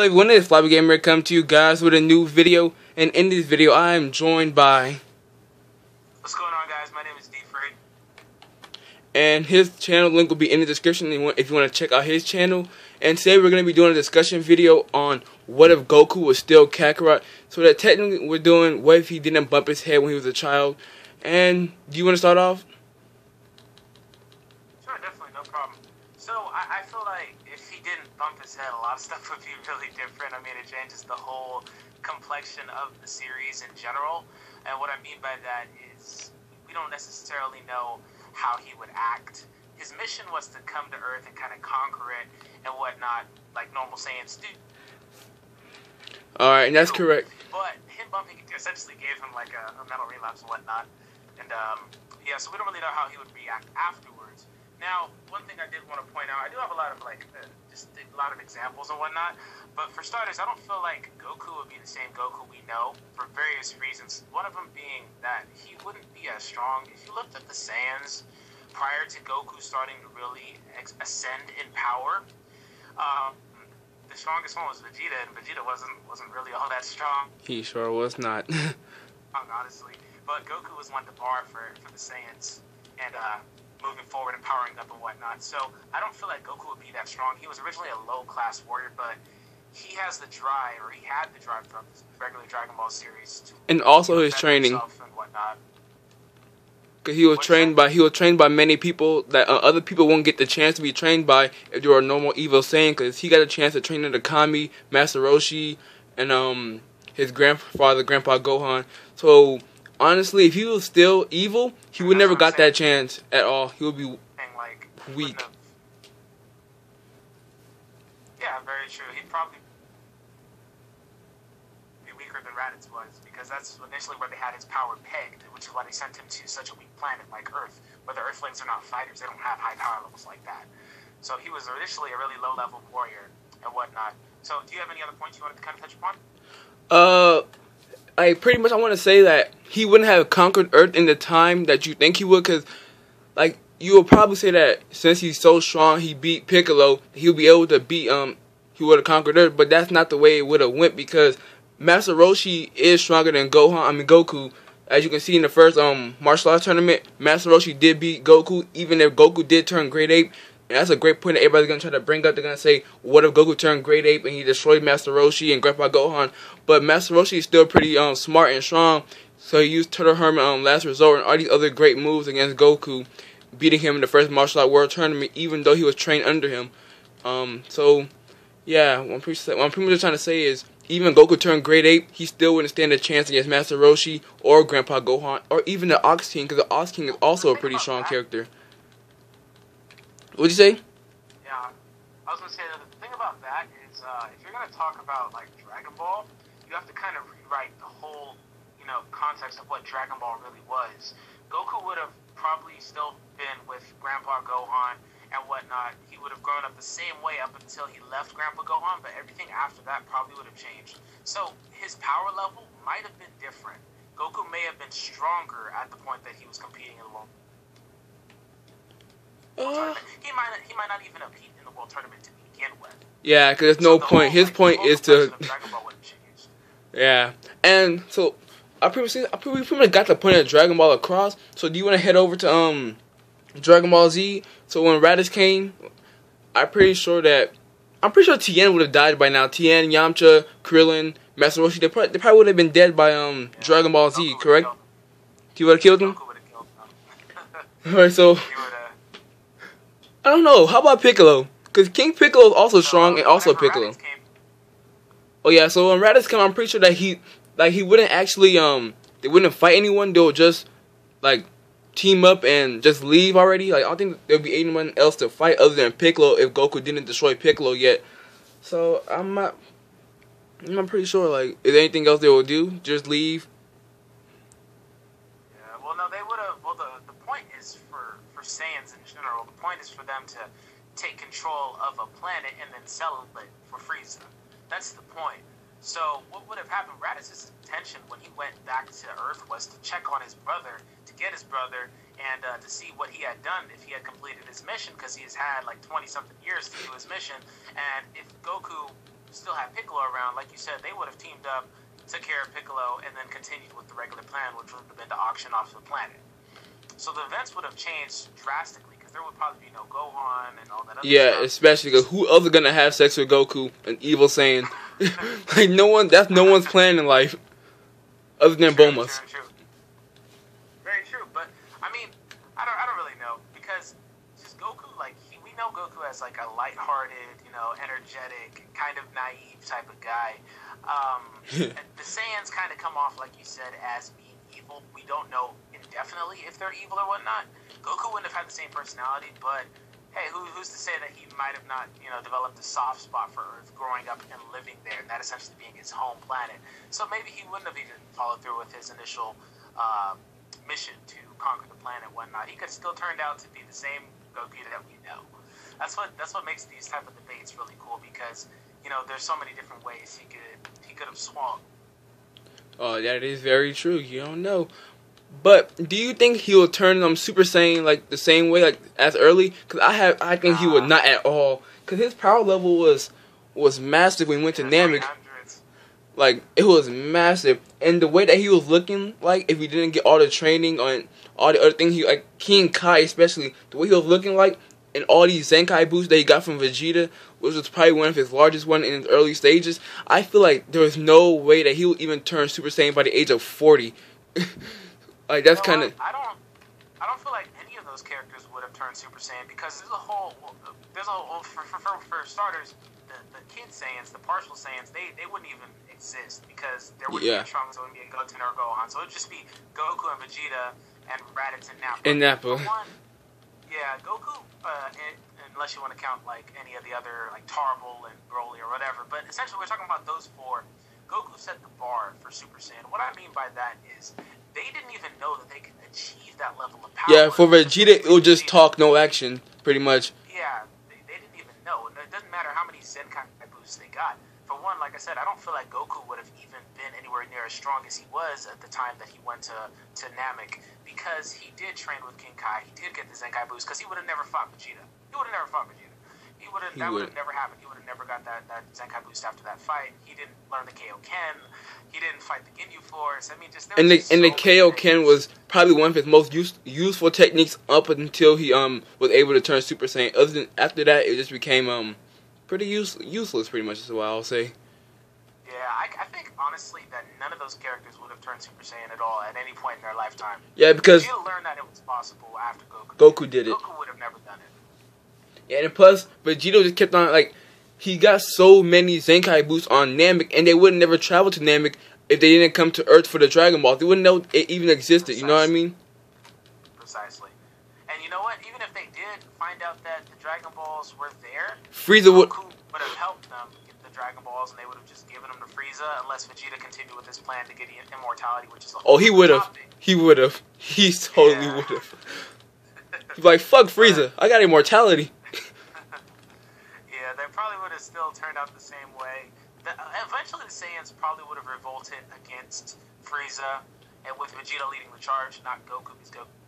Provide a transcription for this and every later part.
everyone, it's Floppy Gamer come to you guys with a new video, and in this video I am joined by... What's going on, guys? My name is D-Free. And his channel link will be in the description if you want to check out his channel. And today we're going to be doing a discussion video on what if Goku was still Kakarot. So that technically we're doing what if he didn't bump his head when he was a child. And do you want to start off? Sure, definitely, no problem. So I feel like if he didn't bump his head, a lot of stuff would be really different. I mean, it changes the whole complexion of the series in general. And what I mean by that is we don't necessarily know how he would act. His mission was to come to Earth and kind of conquer it and whatnot, like normal Saiyans do. Alright, and that's correct. But him bumping essentially gave him like a mental relapse and whatnot. And yeah, so we don't really know how he would react afterwards. Now, one thing I did want to point out, I do have a lot of just a lot of examples and whatnot, but for starters, I don't feel like Goku would be the same Goku we know for various reasons. One of them being that he wouldn't be as strong. If you looked at the Saiyans prior to Goku starting to really ascend in power, the strongest one was Vegeta, and Vegeta wasn't really all that strong. He sure was not. Honestly, but Goku was one to bar for the Saiyans, and moving forward and powering up and whatnot. So I don't feel like Goku would be that strong. He was originally a low-class warrior, but he has the drive, or he had the drive from the regular Dragon Ball series to and also his training. And whatnot. Cause he was trained by many people that other people won't get the chance to be trained by if they were a normal evil Saiyan. Cause he got a chance to train under Kami, Master Roshi, and his grandfather, Grandpa Gohan. So honestly, if he was still evil, he would never got that chance at all. He would be weak. Yeah, very true. He'd probably be weaker than Raditz was, because that's initially where they had his power pegged, which is why they sent him to such a weak planet like Earth, where the Earthlings are not fighters. They don't have high power levels like that. So he was initially a really low-level warrior and whatnot. So do you have any other points you wanted to kind of touch upon? I want to say that he wouldn't have conquered Earth in the time that you think he would, because, like, you would probably say that since he's so strong, he beat Piccolo, he would be able to beat, he would have conquered Earth, but that's not the way it would have went, because Master Roshi is stronger than Goku. As you can see in the first, martial arts tournament, Master Roshi did beat Goku, even if Goku did turn Great Ape. And that's a great point that everybody's going to try to bring up. They're going to say, what if Goku turned Great Ape and he destroyed Master Roshi and Grandpa Gohan? But Master Roshi is still pretty smart and strong. So he used Turtle Hermit Last Resort and all these other great moves against Goku, beating him in the first martial art world tournament, even though he was trained under him. So, yeah, what I'm pretty much trying to say is, even Goku turned Great Ape, he still wouldn't stand a chance against Master Roshi or Grandpa Gohan, or even the Ox King, because the Ox King is also a pretty strong character. What'd you say? Yeah, I was going to say that the thing about that is, if you're going to talk about, like, Dragon Ball, you have to kind of rewrite the whole, context of what Dragon Ball really was. Goku would have probably still been with Grandpa Gohan and whatnot. He would have grown up the same way up until he left Grandpa Gohan, but everything after that probably would have changed. So his power level might have been different. Goku may have been stronger at the point that he was competing in the world. He might not even compete in the world tournament to begin with. Yeah, because there's no point. His point is to. Yeah, and so I pretty much got the point of Dragon Ball across. So do you want to head over to Dragon Ball Z? So when Raditz came, I'm pretty sure Tien would have died by now. Tien, Yamcha, Krillin, Master Roshi, they probably would have been dead by Dragon Ball Z, correct? You would have killed them. Alright, so. I don't know. How about Piccolo? Because King Piccolo is also strong and also Piccolo. Oh yeah, so when Raditz came, I'm pretty sure that he wouldn't actually they wouldn't fight anyone. They would just team up and just leave already. Like I don't think there'll be anyone else to fight other than Piccolo if Goku didn't destroy Piccolo yet. So I'm pretty sure is there anything else they will do? Just leave. Yeah, well no, they would have. Well, the point is for Saiyans in general, the point is for them to take control of a planet and then sell it for Frieza. That's the point. So what would have happened? Raditz's intention when he went back to Earth was to check on his brother, to get his brother, and to see what he had done, if he had completed his mission, because he has had like 20-something years to do his mission. And if Goku still had Piccolo around, like you said, they would have teamed up, took care of Piccolo, and then continued with the regular plan, which would have been to auction off the planet. So the events would have changed drastically, because there would probably be no Gohan and all that other stuff. Especially because who else is gonna have sex with Goku, an evil Saiyan? Like no one. That's no one's plan in life, other than Bulma's. True. Very true, but I mean, I don't really know, because just Goku, like we know Goku as like a lighthearted, energetic, kind of naive type of guy. And the Saiyans kind of come off, like you said, as being evil. We don't know indefinitely if they're evil or whatnot. Goku wouldn't have had the same personality, but hey, who's to say that he might have not, developed a soft spot for Earth growing up and living there, and that essentially being his home planet. So maybe he wouldn't have even followed through with his initial mission to conquer the planet and whatnot. He could still turned out to be the same Goku that we know. That's what makes these type of debates really cool, because there's so many different ways he could have swung. Oh, that is very true. You don't know. But do you think he will turn Super Saiyan like the same way, like as early? Because I think he would not at all. Because his power level was massive when he went to Namek. Like it was massive, and the way that he was looking, like if he didn't get all the training on all the other things, he like King Kai especially, the way he was looking like, and all these Zenkai boosts that he got from Vegeta, which was probably one of his largest one in his early stages. I feel like there was no way that he would even turn Super Saiyan by the age of 40. Like that's kind of. I don't feel like any of those characters would have turned Super Saiyan, because for starters, the kid Saiyans, the partial Saiyans, they wouldn't even exist, because there wouldn't be a Trunks, there wouldn't be a Goten or Gohan, so it would just be Goku and Vegeta and Raditz and Nappa. And Nappa. Goku, unless you want to count like any of the other, like Tarble and Broly or whatever, but essentially we're talking about those four. Goku set the bar for Super Saiyan. What I mean by that is, they didn't even know that they could achieve that level of power. Yeah, for Vegeta, it would just talk, no action, pretty much. Yeah, they didn't even know. And it doesn't matter how many Zenkai boosts they got. For one, like I said, I don't feel like Goku would have even been anywhere near as strong as he was at the time that he went to Namek, because he did train with King Kai. He did get the Zenkai boost, because he would have never fought Vegeta. That would have never happened. He would have never got that Zenkai boost after that fight. He didn't learn the Kaioken. He didn't fight the Ginyu Force. I mean, just and the Kaioken was probably one of his most useful techniques up until he was able to turn Super Saiyan. Other than after that, it just became pretty useless. Pretty much is what I'll say. Yeah, I think honestly that none of those characters would have turned Super Saiyan at all at any point in their lifetime. Yeah, because Vegeta learned that it was possible after Goku. Goku did it. Goku would have never done it. Yeah, and plus Vegeta just kept on like. He got so many Zenkai boosts on Namek, and they would never travel to Namek if they didn't come to Earth for the Dragon Balls. They wouldn't know it even existed. Precisely. You know what I mean? Precisely. And you know what? Even if they did find out that the Dragon Balls were there, Frieza would have helped them get the Dragon Balls, and they would have just given them to Frieza, unless Vegeta continued with his plan to get immortality, which is a whole he would have. He would have. He totally would have. He's like, fuck Frieza. I got immortality. Yeah, they probably would have still turned out the same way. Eventually, the Saiyans probably would have revolted against Frieza, and with Vegeta leading the charge, not Goku,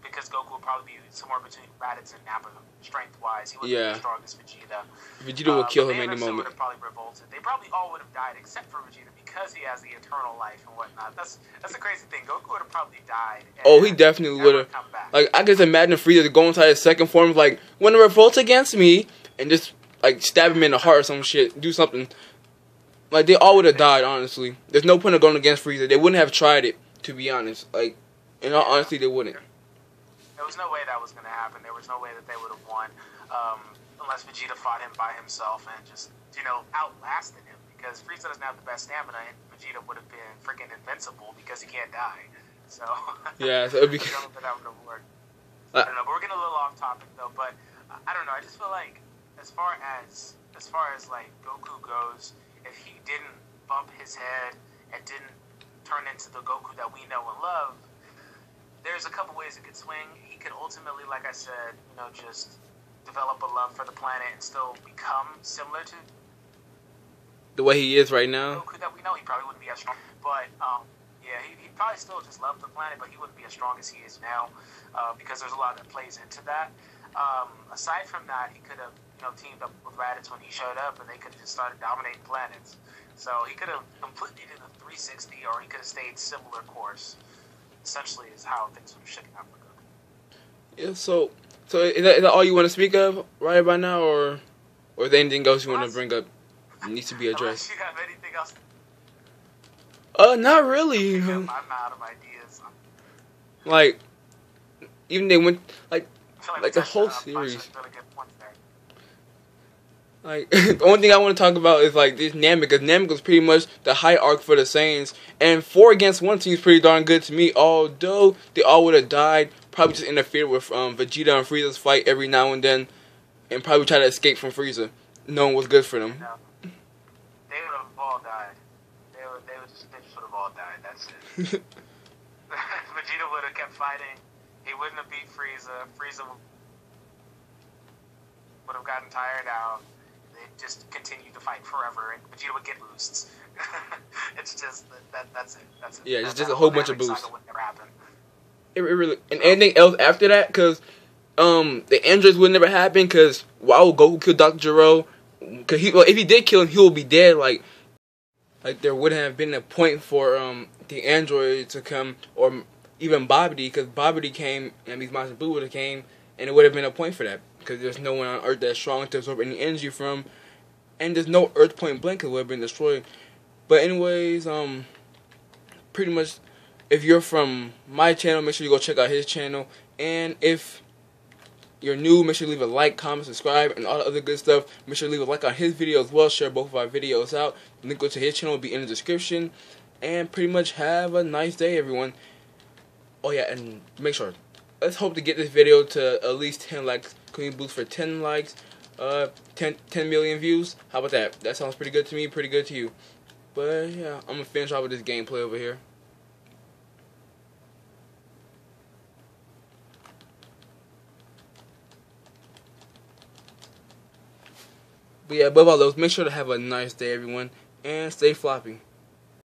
because Goku would probably be somewhere between Raditz and Nappa, strength-wise. He would be the strongest Vegeta. Vegeta would kill him any moment. Would have probably revolted. They probably all would have died except for Vegeta, because he has the eternal life and whatnot. That's the crazy thing. Goku would have probably died. Oh, he definitely would have. Like, I can just imagine Frieza to go inside his second form, like, when to revolt against me, and just like stab him in the heart or some shit, do something. Like they all would have died, honestly. There's no point of going against Frieza. They wouldn't have tried it, to be honest. Like, in all honesty, they wouldn't. There was no way that was going to happen. There was no way that they would have won, unless Vegeta fought him by himself and just, outlasted him. Because Frieza doesn't have the best stamina, and Vegeta would have been freaking invincible because he can't die. So yeah, so it'd be. I don't know if that would have worked. I don't know, but we're getting a little off topic though. But I don't know. I just feel like, as far as like Goku goes, if he didn't bump his head and didn't turn into the Goku that we know and love, there's a couple ways it could swing. He could ultimately, like I said, just develop a love for the planet and still become similar to the way he is right now. Goku that we know. He probably wouldn't be as strong, but yeah, he'd probably still just love the planet, but he wouldn't be as strong as he is now, because there's a lot that plays into that. Aside from that, he could have, teamed up with Raditz when he showed up, and they could have just started dominating planets. So he could have completely did a 360, or he could have stayed similar course. Essentially, is how things were shaking out for Goku. Yeah. So is that all you want to speak of right about now, or is there anything else you want to bring up that needs to be addressed? Unless you have anything else. Not really. I'm out of ideas. Like, even they went like I feel the whole touched on a bunch series. of really good points there. Like, the only thing I want to talk about is, like, this Namek, because Namek was pretty much the high arc for the Saiyans, and 4 against 1 seems pretty darn good to me, although they all would have died, probably just interfered with Vegeta and Frieza's fight every now and then, and probably try to escape from Frieza, knowing what's good for them. No. They would have all died. They just would have all died, that's it. Vegeta would have kept fighting, he wouldn't have beat Frieza, Frieza would have gotten tired out, they'd just continue to fight forever, and Vegeta would get boosts. It's just, that's it. Yeah, it's just a whole bunch of boosts. Would never happen. It really, and anything else after that, because the androids would never happen, because why would Goku kill Dr. Gero? Because if he did kill him, he would be dead, like there wouldn't have been a point for the android to come, or even Babidi, because Babidi came, and these Majin Buu would have came, and it would have been a point for that, because there's no one on Earth that's strong to absorb any energy from, and there's no Earth point blank that would have been destroyed. But anyways, pretty much, if you're from my channel, make sure you go check out his channel, and if you're new, make sure you leave a like, comment, subscribe, and all the other good stuff. Make sure you leave a like on his video as well. Share both of our videos out. Link to his channel will be in the description. And pretty much have a nice day, everyone. Oh yeah, and make sure, let's hope to get this video to at least 10 likes. Can we boost for 10 likes? 10 million views? How about that? That sounds pretty good to me, pretty good to you. But yeah, I'm going to finish off with this gameplay over here. But yeah, above all those, make sure to have a nice day, everyone, and stay floppy.